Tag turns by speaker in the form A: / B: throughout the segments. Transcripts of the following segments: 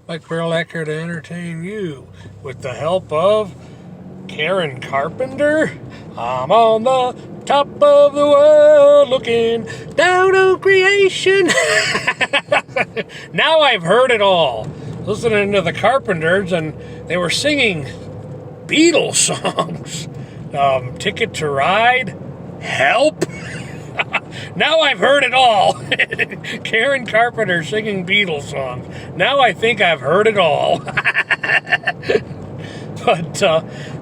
A: Like we're here to entertain you with the help of Karen Carpenter. I'm on the top of the world looking down on creation. Now I've heard it all. Listening to the Carpenters, and they were singing Beatles songs. Ticket to Ride, Help. Now I've heard it all. Karen Carpenter singing Beatles songs. Now I think I've heard it all. But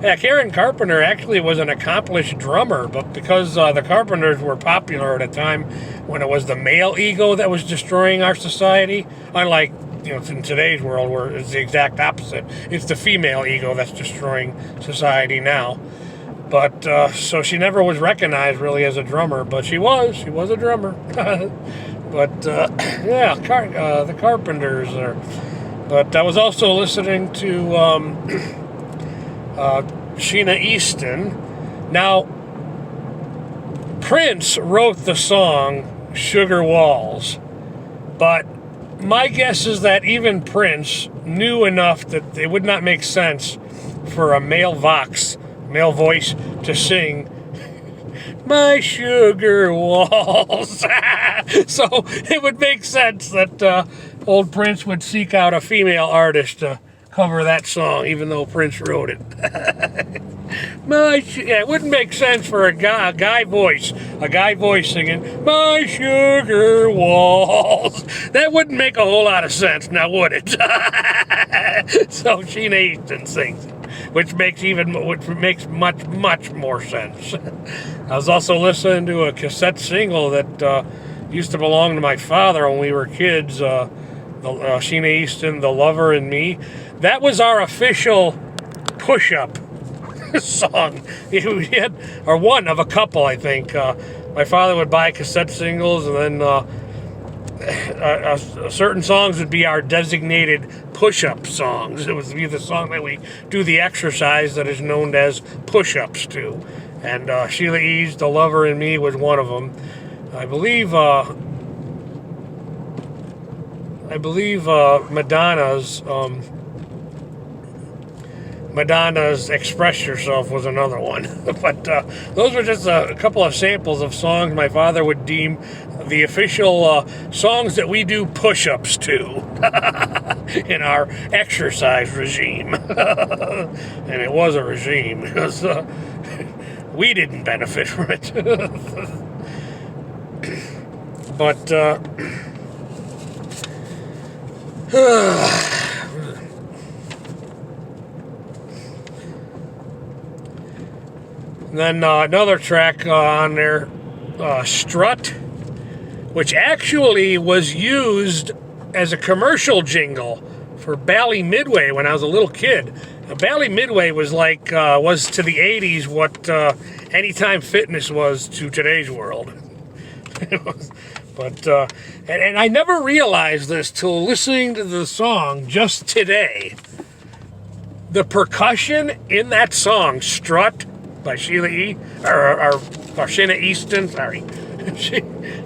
A: yeah, Karen Carpenter actually was an accomplished drummer, but because the Carpenters were popular at a time when it was the male ego that was destroying our society, unlike in today's world where it's the exact opposite. It's the female ego that's destroying society now. But so she never was recognized really as a drummer, but she was a drummer. But yeah, the Carpenters are. But I was also listening to Sheena Easton. Now, Prince wrote the song Sugar Walls, but my guess is that even Prince knew enough that it would not make sense for a male voice to sing My Sugar Walls. So it would make sense that old Prince would seek out a female artist to cover that song, even though Prince wrote it. It wouldn't make sense for a guy voice singing My Sugar Walls. That wouldn't make a whole lot of sense, now would it? So Sheena Easton sings it, which makes much more sense. I was also listening to a cassette single that used to belong to my father when we were kids. Sheena Easton, The Lover and Me. That was our official push-up song. We had, or one of a couple, I think. My father would buy cassette singles, and then certain songs would be our designated push-up songs. It would be the song that we do the exercise that is known as push-ups to. And Sheila E.'s The Lover and Me was one of them. I believe Madonna's Express Yourself was another one. But those were just a couple of samples of songs my father would deem the official songs that we do push-ups to in our exercise regime. And it was a regime because we didn't benefit from it. But then another track on there, Strut, which actually was used as a commercial jingle for Bally Midway when I was a little kid. Bally Midway was was to the 80s what Anytime Fitness was to today's world. But and I never realized this till listening to the song just today. The percussion in that song, Strut, by Sheila E. or Sheena Easton, sorry.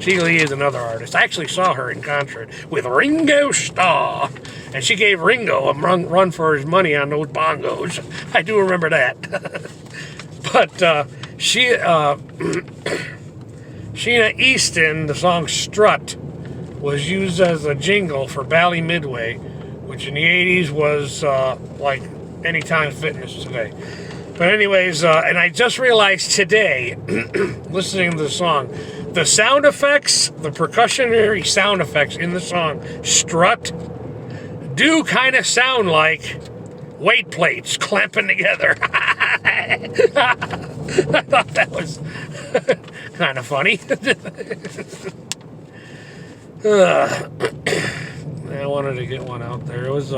A: Sheila E. is another artist. I actually saw her in concert with Ringo Starr, and she gave Ringo a run for his money on those bongos. I do remember that. But Sheena Easton, the song Strut, was used as a jingle for Bally Midway, which in the 80s was like Anytime Fitness today. But anyways, and I just realized today, listening to the song, the sound effects, the percussionary sound effects in the song Strut do kind of sound like weight plates clamping together. I thought that was kind of funny. I wanted to get one out there. It was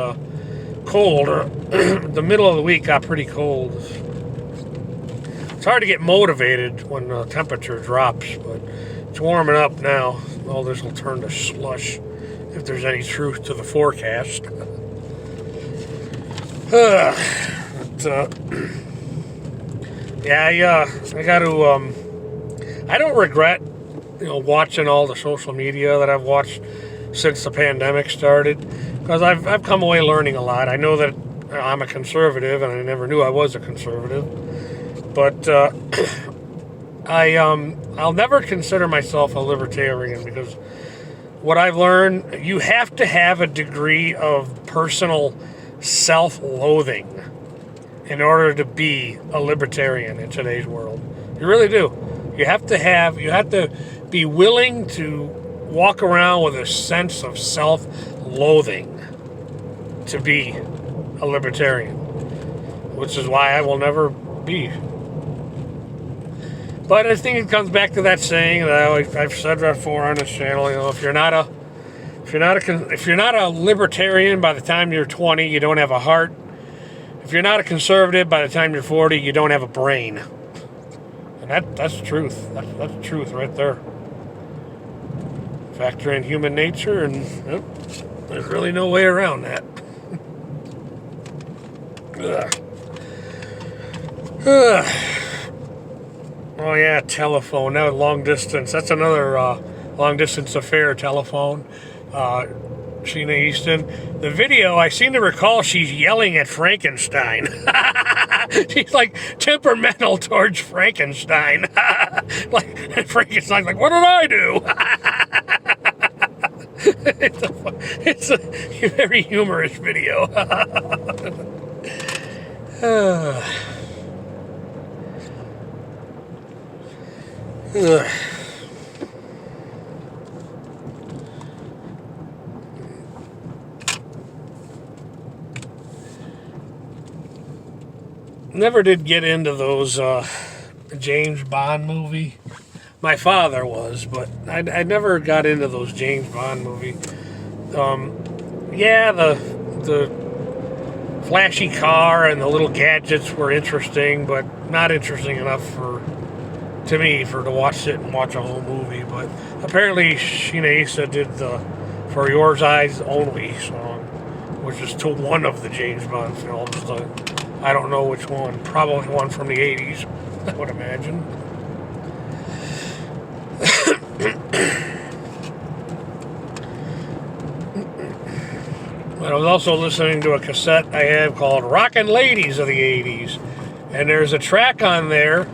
A: cold. The middle of the week got pretty cold. It's hard to get motivated when the temperature drops, but it's warming up now. All this will turn to slush if there's any truth to the forecast. Yeah, I got to. I don't regret, watching all the social media that I've watched since the pandemic started, because I've come away learning a lot. I know that I'm a conservative, and I never knew I was a conservative, but I'll never consider myself a libertarian, because what I've learned, you have to have a degree of personal self-loathing in order to be a libertarian in today's world. You really do. You have to be willing to walk around with a sense of self-loathing to be a libertarian, which is why I will never be. But I think it comes back to that saying that I've said before on this channel. You know, if you're not a libertarian by the time you're 20, you don't have a heart. If you're not a conservative by the time you're 40, you don't have a brain. And that's the truth. That's the truth right there. Factor in human nature, and yep, there's really no way around that. Oh yeah, telephone. That was long distance. That's another long distance affair. Telephone. Sheena Easton. The video, I seem to recall she's yelling at Frankenstein. She's like temperamental towards Frankenstein. Like Frankenstein's like, what did I do? It's a very humorous video. Never did get into those James Bond movie. My father was, but I never got into those James Bond movie. Yeah, the flashy car and the little gadgets were interesting, but not interesting enough to me to sit and watch a whole movie. But apparently Sheena Easton did the For Your Eyes Only song, which is to one of the James Bond films. I don't know which one. Probably one from the 80s, I would imagine. But I was also listening to a cassette I have called Rockin' Ladies of the 80s. And there's a track on there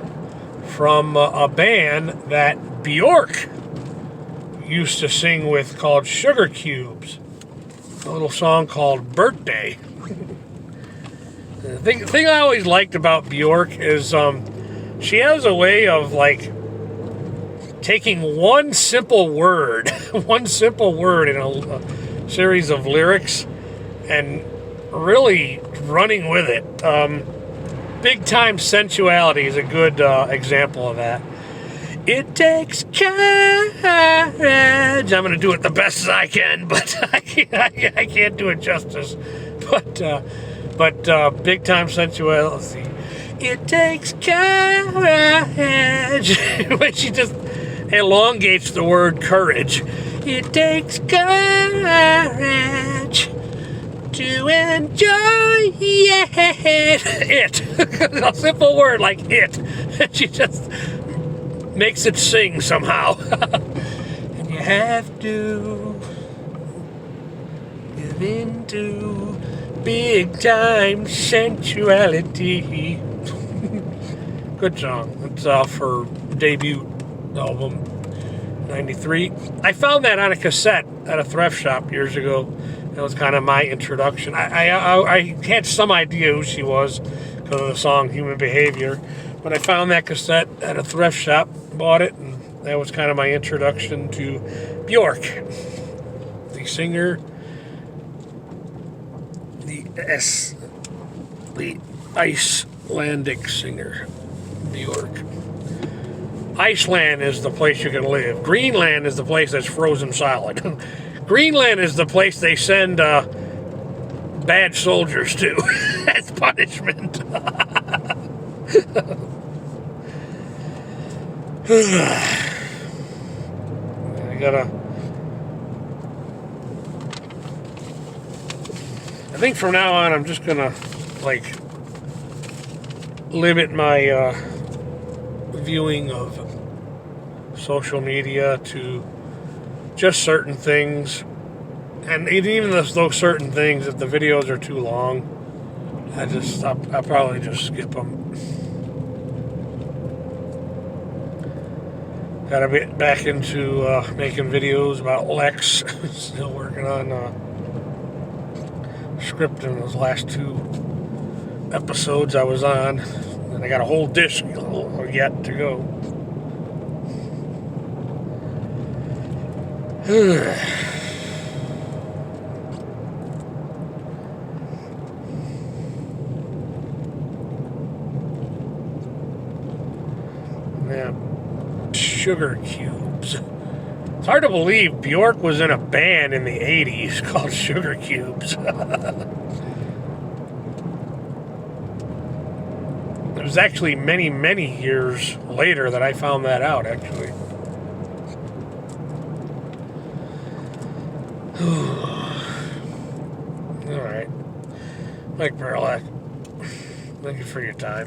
A: from a band that Bjork used to sing with called Sugar Cubes. A little song called Birthday. The thing I always liked about Bjork is she has a way of like taking one simple word in a series of lyrics and really running with it. Big Time Sensuality is a good example of that. It takes courage. I'm going to do it the best as I can, but I can't do it justice. But Big Time Sensuality. It takes courage. When she just elongates the word courage. It takes courage to enjoy it. A simple word like it. She just makes it sing somehow. And you have to give into Big Time Sensuality. Good song. It's off her debut album, 93. I found that on a cassette at a thrift shop years ago. That was kind of my introduction. I had some idea who she was because of the song Human Behavior, but I found that cassette at a thrift shop, bought it, and that was kind of my introduction to Bjork, the singer, the Icelandic singer, Bjork. Iceland is the place you can live. Greenland is the place that's frozen solid. Greenland is the place they send bad soldiers to as punishment. I think from now on I'm just gonna like limit my viewing of social media to just certain things And even those certain things, if the videos are too long, I'll probably just skip them. Gotta get back into making videos about Lex. Still working on scripting those last 2 episodes I was on. And I got a whole disc yet to go. Yeah. Sugar Cubes. It's hard to believe Bjork was in a band in the 80s called Sugar Cubes. It was actually many, many years later that I found that out, actually. Alright. Mike Burlak, thank you for your time.